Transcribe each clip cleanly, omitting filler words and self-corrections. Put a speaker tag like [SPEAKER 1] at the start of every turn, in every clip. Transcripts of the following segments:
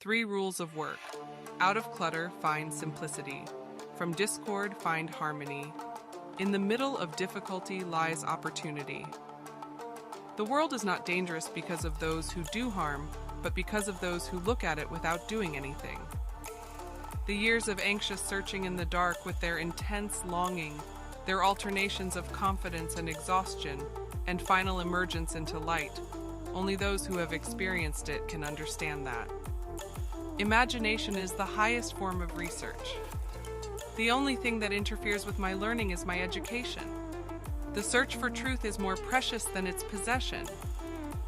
[SPEAKER 1] 3 rules of work. Out of clutter, find simplicity. From discord, find harmony. In the middle of difficulty lies opportunity. The world is not dangerous because of those who do harm, but because of those who look at it without doing anything. The years of anxious searching in the dark with their intense longing, their alternations of confidence and exhaustion, and final emergence into light, only those who have experienced it can understand that. Imagination is the highest form of research. The only thing that interferes with my learning is my education. The search for truth is more precious than its possession.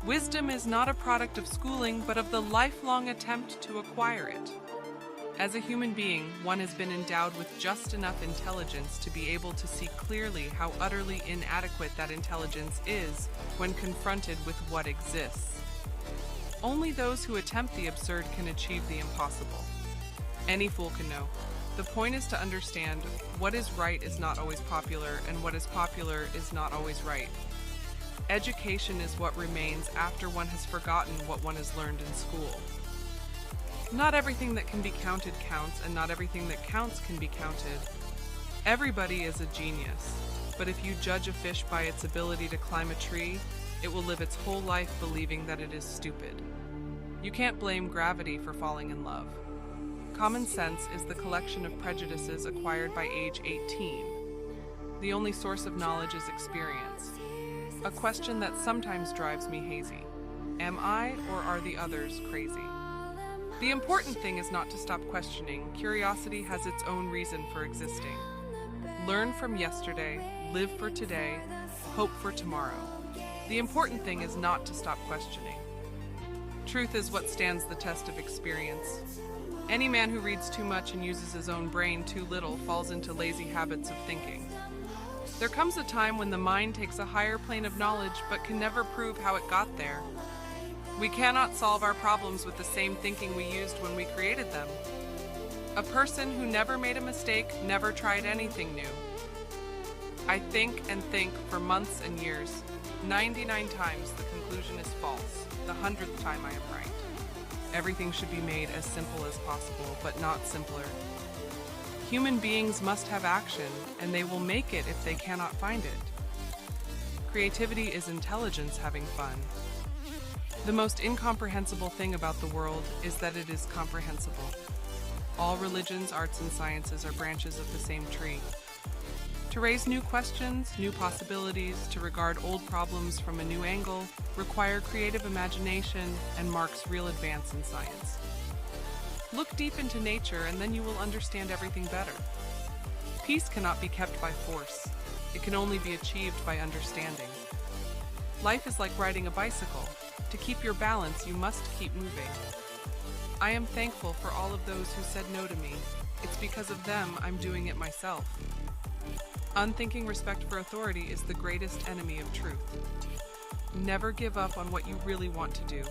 [SPEAKER 1] Wisdom is not a product of schooling, but of the lifelong attempt to acquire it. As a human being, one has been endowed with just enough intelligence to be able to see clearly how utterly inadequate that intelligence is when confronted with what exists. Only those who attempt the absurd can achieve the impossible. Any fool can know. The point is to understand what is right is not always popular, and what is popular is not always right. Education is what remains after one has forgotten what one has learned in school. Not everything that can be counted counts, and not everything that counts can be counted. Everybody is a genius, but if you judge a fish by its ability to climb a tree, it will live its whole life believing that it is stupid. You can't blame gravity for falling in love. Common sense is the collection of prejudices acquired by age 18. The only source of knowledge is experience. A question that sometimes drives me hazy. Am I, or are the others, crazy? The important thing is not to stop questioning. Curiosity has its own reason for existing. Learn from yesterday, live for today, hope for tomorrow. The important thing is not to stop questioning. Truth is what stands the test of experience. Any man who reads too much and uses his own brain too little falls into lazy habits of thinking. There comes a time when the mind takes a higher plane of knowledge but can never prove how it got there. We cannot solve our problems with the same thinking we used when we created them. A person who never made a mistake never tried anything new. I think and think for months and years. 99 times the conclusion is false. The 100th time I am right. Everything should be made as simple as possible, but not simpler. Human beings must have action, and they will make it if they cannot find it. Creativity is intelligence having fun. The most incomprehensible thing about the world is that it is comprehensible. All religions, arts, and sciences are branches of the same tree. To raise new questions, new possibilities, to regard old problems from a new angle, require creative imagination and marks real advance in science. Look deep into nature and then you will understand everything better. Peace cannot be kept by force. It can only be achieved by understanding. Life is like riding a bicycle. To keep your balance, you must keep moving. I am thankful for all of those who said no to me. It's because of them I'm doing it myself. Unthinking respect for authority is the greatest enemy of truth. Never give up on what you really want to do.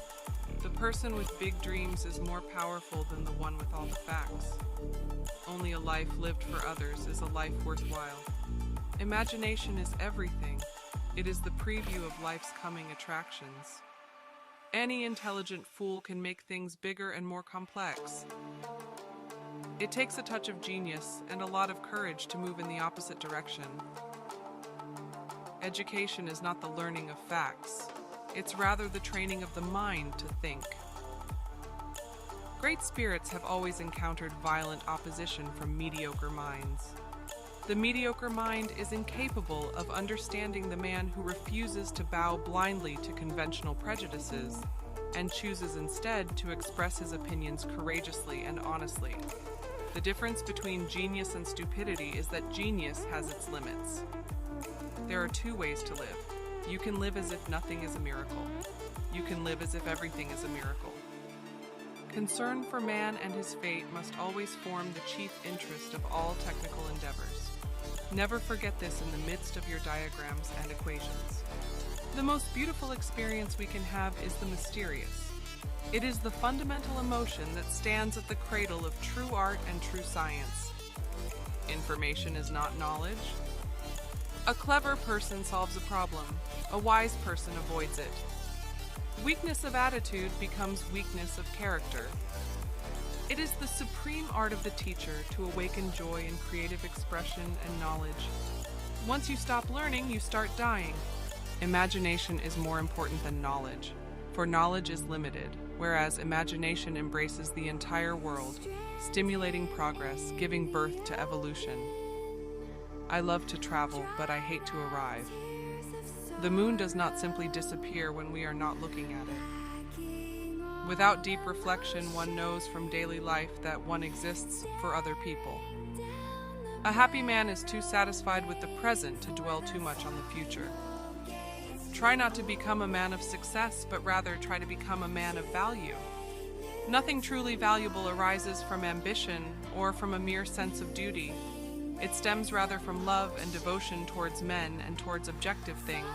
[SPEAKER 1] The person with big dreams is more powerful than the one with all the facts. Only a life lived for others is a life worthwhile. Imagination is everything. It is the preview of life's coming attractions. Any intelligent fool can make things bigger and more complex. It takes a touch of genius and a lot of courage to move in the opposite direction. Education is not the learning of facts. It's rather the training of the mind to think. Great spirits have always encountered violent opposition from mediocre minds. The mediocre mind is incapable of understanding the man who refuses to bow blindly to conventional prejudices and chooses instead to express his opinions courageously and honestly. The difference between genius and stupidity is that genius has its limits. There are 2 ways to live. You can live as if nothing is a miracle. You can live as if everything is a miracle. Concern for man and his fate must always form the chief interest of all technical endeavors. Never forget this in the midst of your diagrams and equations. The most beautiful experience we can have is the mysterious. It is the fundamental emotion that stands at the cradle of true art and true science. Information is not knowledge. A clever person solves a problem. A wise person avoids it. Weakness of attitude becomes weakness of character. It is the supreme art of the teacher to awaken joy in creative expression and knowledge. Once you stop learning, you start dying. Imagination is more important than knowledge, for knowledge is limited, whereas imagination embraces the entire world, stimulating progress, giving birth to evolution. I love to travel, but I hate to arrive. The moon does not simply disappear when we are not looking at it. Without deep reflection, one knows from daily life that one exists for other people. A happy man is too satisfied with the present to dwell too much on the future. Try not to become a man of success, but rather try to become a man of value. Nothing truly valuable arises from ambition or from a mere sense of duty. It stems rather from love and devotion towards men and towards objective things.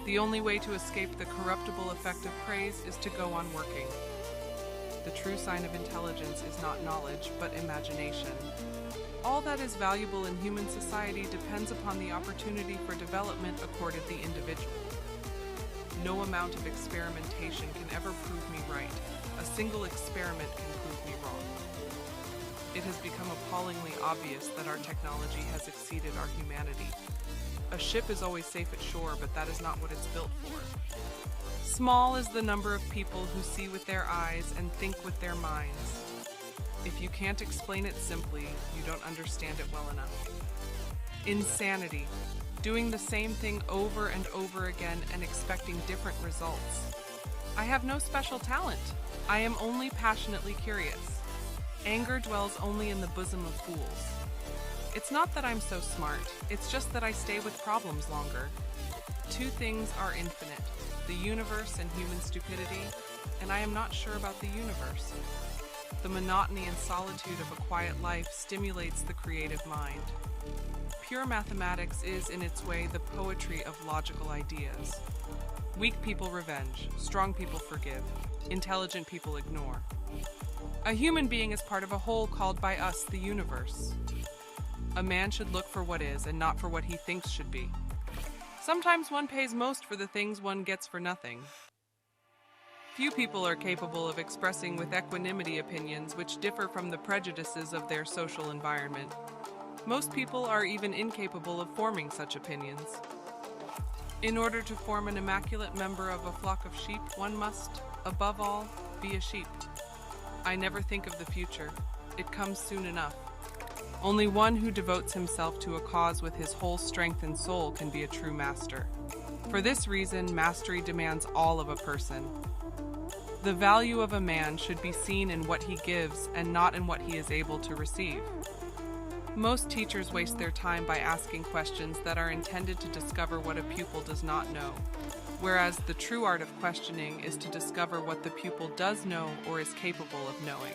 [SPEAKER 1] The only way to escape the corruptible effect of praise is to go on working. The true sign of intelligence is not knowledge, but imagination. All that is valuable in human society depends upon the opportunity for development accorded the individual. No amount of experimentation can ever prove me right. A single experiment can prove me wrong. It has become appallingly obvious that our technology has exceeded our humanity. A ship is always safe at shore, but that is not what it's built for. Small is the number of people who see with their eyes and think with their minds. If you can't explain it simply, you don't understand it well enough. Insanity. Doing the same thing over and over again and expecting different results. I have no special talent. I am only passionately curious. Anger dwells only in the bosom of fools. It's not that I'm so smart, it's just that I stay with problems longer. Two things are infinite, the universe and human stupidity, and I am not sure about the universe. The monotony and solitude of a quiet life stimulates the creative mind. Pure mathematics is, in its way, the poetry of logical ideas. Weak people revenge, strong people forgive, intelligent people ignore. A human being is part of a whole called by us the universe. A man should look for what is and not for what he thinks should be. Sometimes one pays most for the things one gets for nothing. Few people are capable of expressing with equanimity opinions which differ from the prejudices of their social environment. Most people are even incapable of forming such opinions. In order to form an immaculate member of a flock of sheep, one must, above all, be a sheep. I never think of the future. It comes soon enough. Only one who devotes himself to a cause with his whole strength and soul can be a true master. For this reason, mastery demands all of a person. The value of a man should be seen in what he gives and not in what he is able to receive. Most teachers waste their time by asking questions that are intended to discover what a pupil does not know, whereas the true art of questioning is to discover what the pupil does know or is capable of knowing.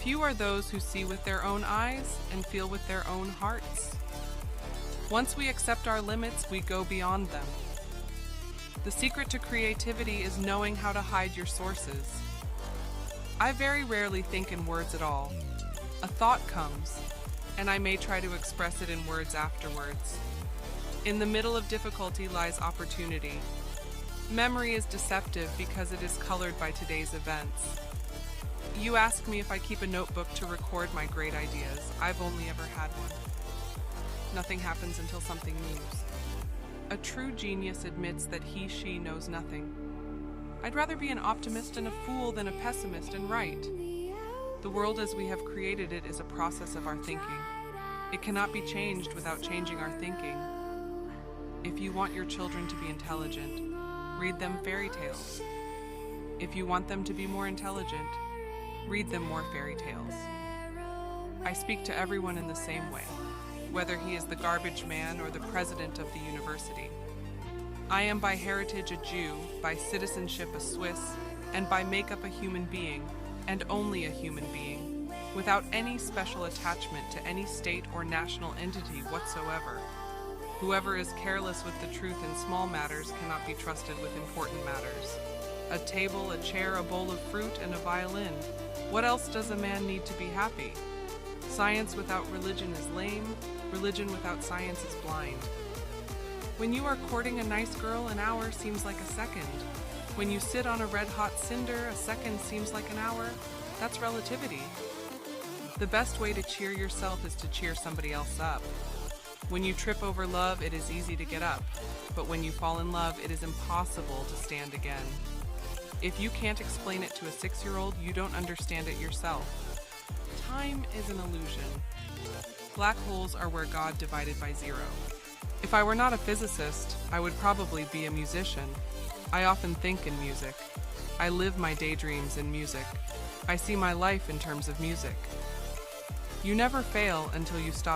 [SPEAKER 1] Few are those who see with their own eyes and feel with their own hearts. Once we accept our limits, we go beyond them. The secret to creativity is knowing how to hide your sources. I very rarely think in words at all. A thought comes, and I may try to express it in words afterwards. In the middle of difficulty lies opportunity. Memory is deceptive because it is colored by today's events. You ask me if I keep a notebook to record my great ideas. I've only ever had one. Nothing happens until something moves. A true genius admits that he/she knows nothing. I'd rather be an optimist and a fool than a pessimist and right. The world as we have created it is a process of our thinking. It cannot be changed without changing our thinking. If you want your children to be intelligent, read them fairy tales. If you want them to be more intelligent, read them more fairy tales. I speak to everyone in the same way, whether he is the garbage man or the president of the university. I am by heritage a Jew, by citizenship a Swiss, and by makeup a human being, and only a human being, without any special attachment to any state or national entity whatsoever. Whoever is careless with the truth in small matters cannot be trusted with important matters. A table, a chair, a bowl of fruit, and a violin. What else does a man need to be happy? Science without religion is lame. Religion without science is blind. When you are courting a nice girl, an hour seems like a second. When you sit on a red-hot cinder, a second seems like an hour. That's relativity. The best way to cheer yourself is to cheer somebody else up. When you trip over love, it is easy to get up. But when you fall in love, it is impossible to stand again. If you can't explain it to a 6-year-old, you don't understand it yourself. Time is an illusion. Black holes are where God divided by zero. If I were not a physicist, I would probably be a musician. I often think in music. I live my daydreams in music. I see my life in terms of music. You never fail until you stop